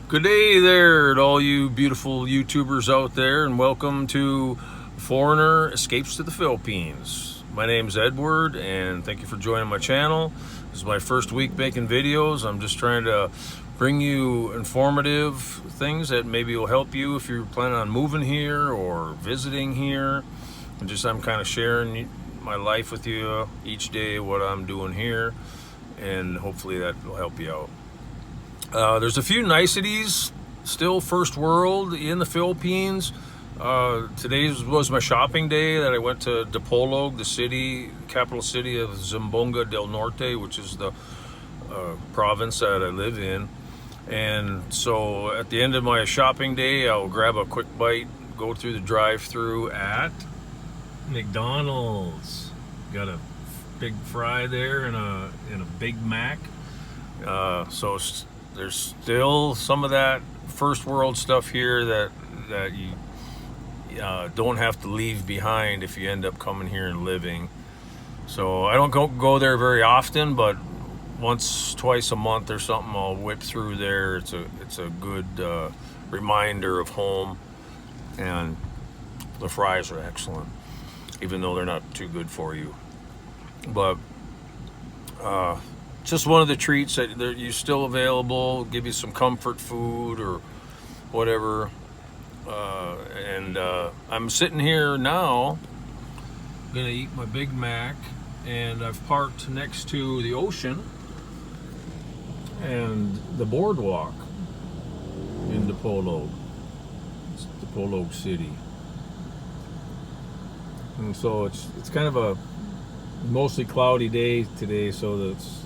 Good day there to all you beautiful YouTubers out there, and welcome to Foreigner Escapes to the Philippines. My name's Edward, and thank you for joining my channel. This is my first week making videos. I'm just trying to bring you informative things that maybe will help you if you're planning on moving here or visiting here. And just I'm kind of sharing my life with you each day, what I'm doing here, and hopefully that will help you out. There's a few niceties, still first world in the Philippines. Today was my shopping day that I went to Dipolog, the city, capital city of Zamboanga del Norte, which is the province that I live in. And so at the end of my shopping day, I'll grab a quick bite, go through the drive-through at McDonald's. Got a big fry there and a Big Mac. So there's still some of that first world stuff here that you don't have to leave behind if you end up coming here and living. So I don't go there very often, but once, twice a month or something, I'll whip through there. It's a good reminder of home, and the fries are excellent, even though they're not too good for you. But just one of the treats that you're still available, give you some comfort food or whatever. And I'm sitting here now, gonna eat my Big Mac, and I've parked next to the ocean and the boardwalk in Dipolog. It's Dipolog City. And so it's kind of a mostly cloudy day today, so that's,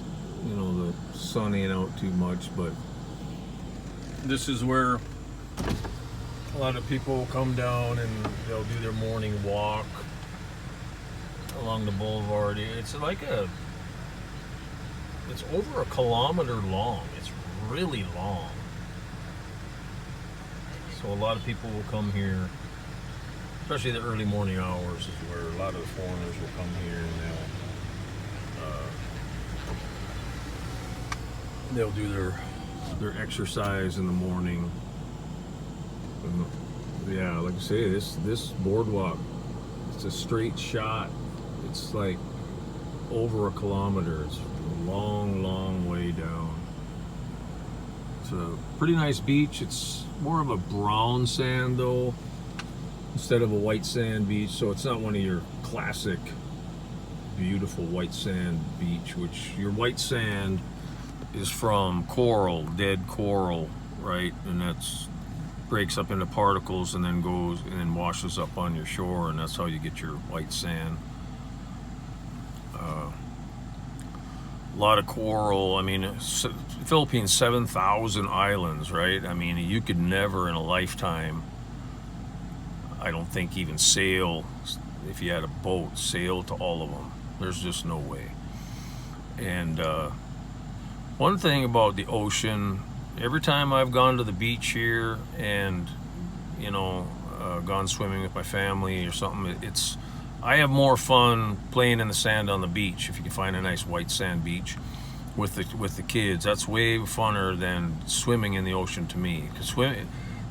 you know, the sun ain't out too much, but this is where a lot of people come down and they'll do their morning walk along the boulevard. It's over 1 kilometer long. It's really long. So a lot of people will come here, especially the early morning hours is where a lot of the foreigners will come here, and they'll do their exercise in the morning. Yeah, like I say, this boardwalk, it's a straight shot. It's like over 1 kilometer. It's a long way down. It's a pretty nice beach. It's more of a brown sand though, instead of a white sand beach. So it's not one of your classic beautiful white sand beach, which your white sand is from coral, dead coral, right? And that's breaks up into particles and then goes and then washes up on your shore, and that's how you get your white sand. A lot of coral. I mean, Philippines, 7,000 islands, right? I mean, you could never in a lifetime, I don't think, even sail, if you had a boat, sail to all of them. There's just no way. And one thing about the ocean, every time I've gone to the beach here and, you know, gone swimming with my family or something, I have more fun playing in the sand on the beach, if you can find a nice white sand beach with the kids. That's way funner than swimming in the ocean to me. Because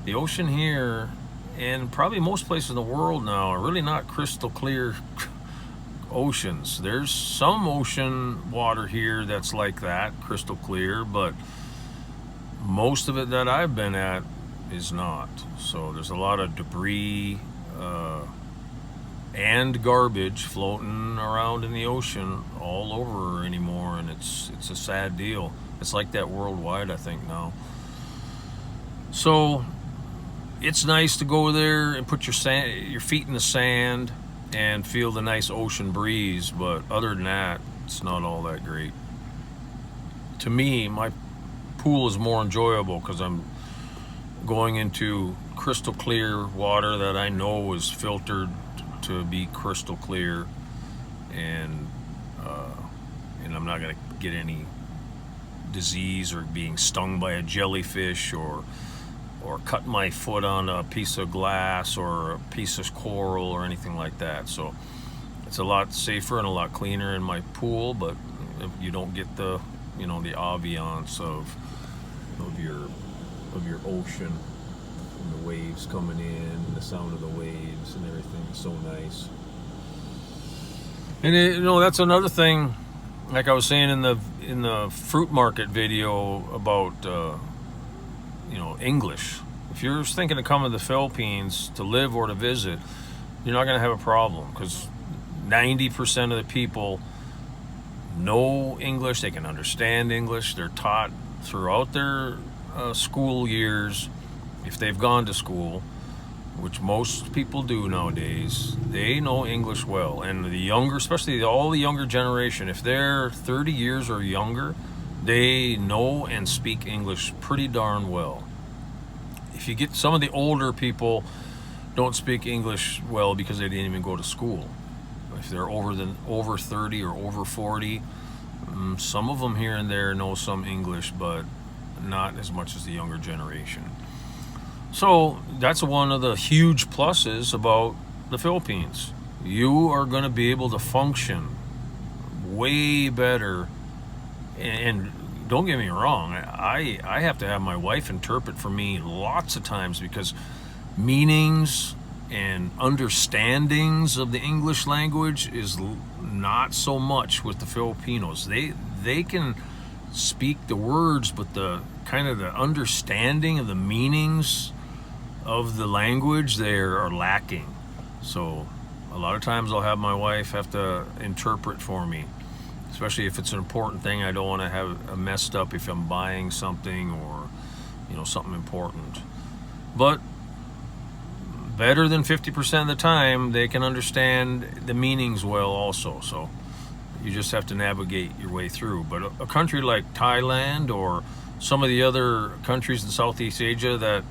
the ocean here, and probably most places in the world now, are really not crystal clear oceans. There's some ocean water here that's like that, crystal clear, but most of it that I've been at is not. So there's a lot of debris and garbage floating around in the ocean all over anymore, and it's a sad deal. It's like that worldwide, I think, now. So it's nice to go there and put your feet in the sand and feel the nice ocean breeze, but other than that, it's not all that great. To me, my pool is more enjoyable because I'm going into crystal clear water that I know is filtered to be crystal clear, and I'm not going to get any disease or being stung by a jellyfish or cut my foot on a piece of glass or a piece of coral or anything like that. So it's a lot safer and a lot cleaner in my pool, but you don't get the, you know, the ambiance of your of your ocean, and the waves coming in, and the sound of the waves and everything is so nice. And that's another thing, like I was saying in the fruit market video about English. If you're thinking of coming to the Philippines to live or to visit, you're not going to have a problem, because 90% of the people know English. They can understand English. They're taught throughout their school years, if they've gone to school, which most people do nowadays. They know English well. And the younger, especially all the younger generation, if they're 30 years or younger, they know and speak English pretty darn well. If you get some of the older people, don't speak English well because they didn't even go to school. If they're over 30 or over 40, some of them here and there know some English, but not as much as the younger generation. So that's one of the huge pluses about the Philippines. You are going to be able to function way better. And don't get me wrong, I have to have my wife interpret for me lots of times, because meanings and understandings of the English language is not so much with the Filipinos. They can speak the words, but the kind of the understanding of the meanings of the language there are lacking. So a lot of times I'll have my wife have to interpret for me, especially if it's an important thing. I don't want to have messed up if I'm buying something or something important. But better than 50% of the time, they can understand the meanings well also. So you just have to navigate your way through. But a country like Thailand or some of the other countries in Southeast Asia that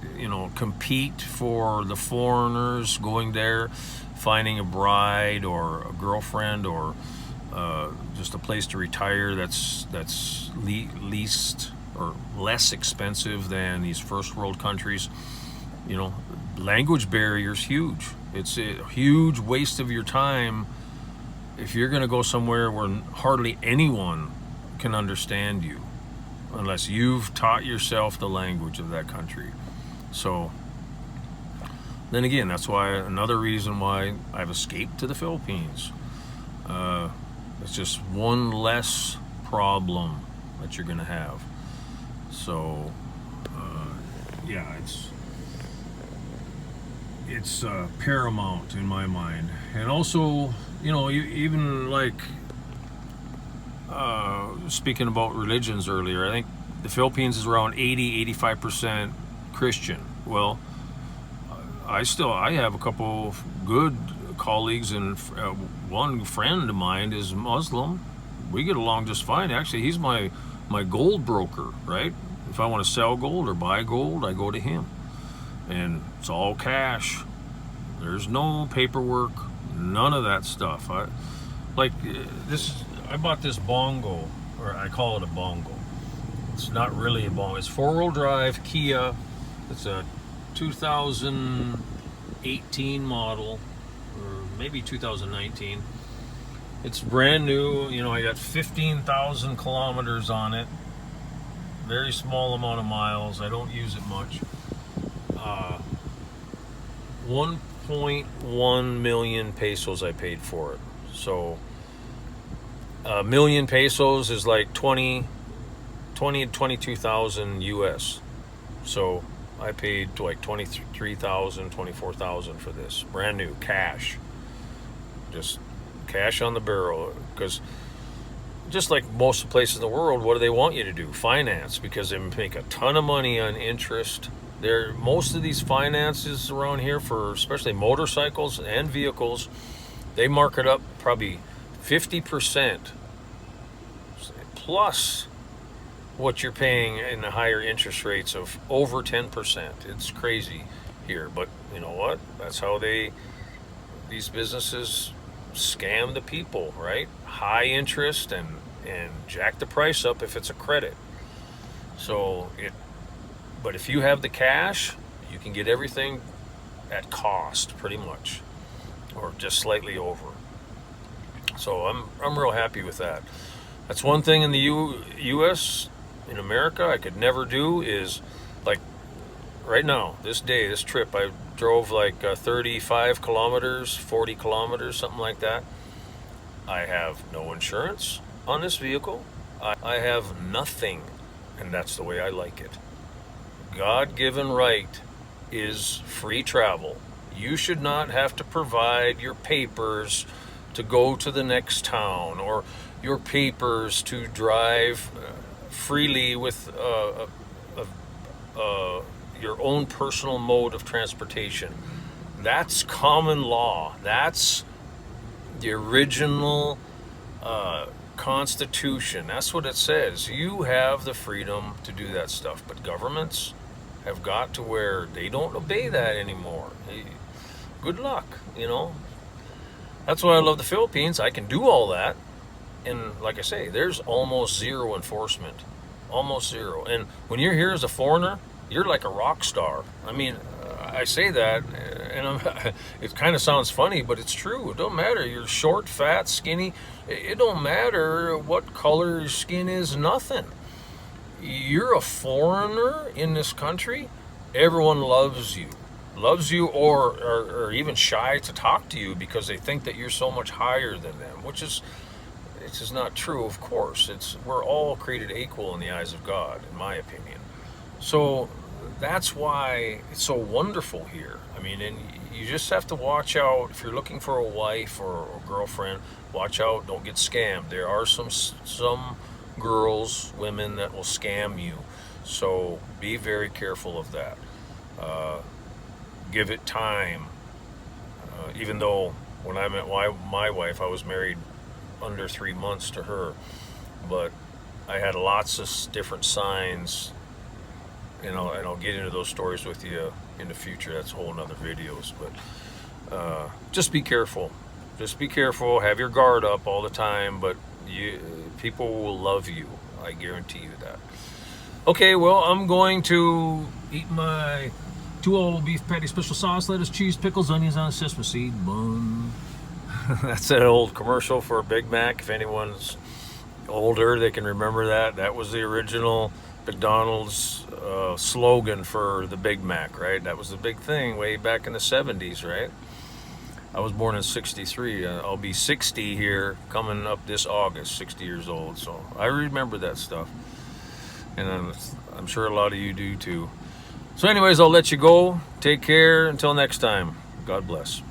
compete for the foreigners going there, finding a bride or a girlfriend, or just a place to retire that's least or less expensive than these first world countries. Language barrier's huge. It's a huge waste of your time if you're going to go somewhere where hardly anyone can understand you unless you've taught yourself the language of that country. So then again, that's why another reason why I've escaped to the Philippines. It's just one less problem that you're going to have. So yeah, it's paramount in my mind. And also, even like speaking about religions earlier, I think the Philippines is around 85% Christian. Well, I have a couple of good colleagues, and one friend of mine is Muslim. We get along just fine. Actually, he's my gold broker, right? If I want to sell gold or buy gold, I go to him. And it's all cash. There's no paperwork, none of that stuff. I bought this bongo, or I call it a bongo. It's not really a bongo. It's four-wheel drive Kia. It's a 2018 model, or maybe 2019. It's brand new. I got 15,000 kilometers on it. Very small amount of miles. I don't use it much. 1.1 million pesos I paid for it. So a million pesos is like 22,000 US. So I paid like 23,000, 24,000 for this. Brand new, cash. Just cash on the barrel. Because just like most places in the world, what do they want you to do? Finance, because they make a ton of money on interest. Most of these finances around here, for especially motorcycles and vehicles, they mark it up probably 50% plus what you're paying in the higher interest rates of over 10%. It's crazy here, but you know what? That's how these businesses scam the people, right? High interest and jack the price up if it's a credit. But if you have the cash, you can get everything at cost pretty much, or just slightly over. So I'm real happy with that. That's one thing in the U.S. in America I could never do, is like right now, this day, this trip, I drove like 35 kilometers, 40 kilometers, something like that. I have no insurance on this vehicle. I have nothing, and that's the way I like it. God-given right is free travel. You should not have to provide your papers to go to the next town, or your papers to drive freely with your own personal mode of transportation. That's common law. That's the original Constitution. That's what it says. You have the freedom to do that stuff, but governments have got to where they don't obey that anymore. Good luck, you know. That's why I love the Philippines. I can do all that, and like I say, there's almost zero enforcement. Almost zero. And when you're here as a foreigner, you're like a rock star. I mean, I say that, and it kind of sounds funny, but it's true. It don't matter. You're short, fat, skinny. It don't matter what color your skin is. Nothing. You're a foreigner in this country. Everyone loves you, or even shy to talk to you because they think that you're so much higher than them, which is not true. Of course, we're all created equal in the eyes of God, in my opinion. So that's why it's so wonderful here. I mean, and you just have to watch out. If you're looking for a wife or a girlfriend, watch out, don't get scammed. There are some girls, women that will scam you, so be very careful of that. Give it time. Even though when I met my wife, I was married under 3 months to her, but I had lots of different signs, and I'll get into those stories with you in the future. That's a whole nother videos, but just be careful. Just be careful. Have your guard up all the time, but people will love you. I guarantee you that. Okay, well, I'm going to eat my 2 old beef patty, special sauce, lettuce, cheese, pickles, onions on a sesame seed bun. That's an old commercial for a Big Mac. If anyone's older, they can remember that. That was the original McDonald's slogan for the Big Mac, right? That was the big thing way back in the 70s, right? I was born in 63. I'll be 60 here coming up this August, 60 years old. So I remember that stuff. And I'm sure a lot of you do too. So anyways, I'll let you go. Take care. Until next time. God bless.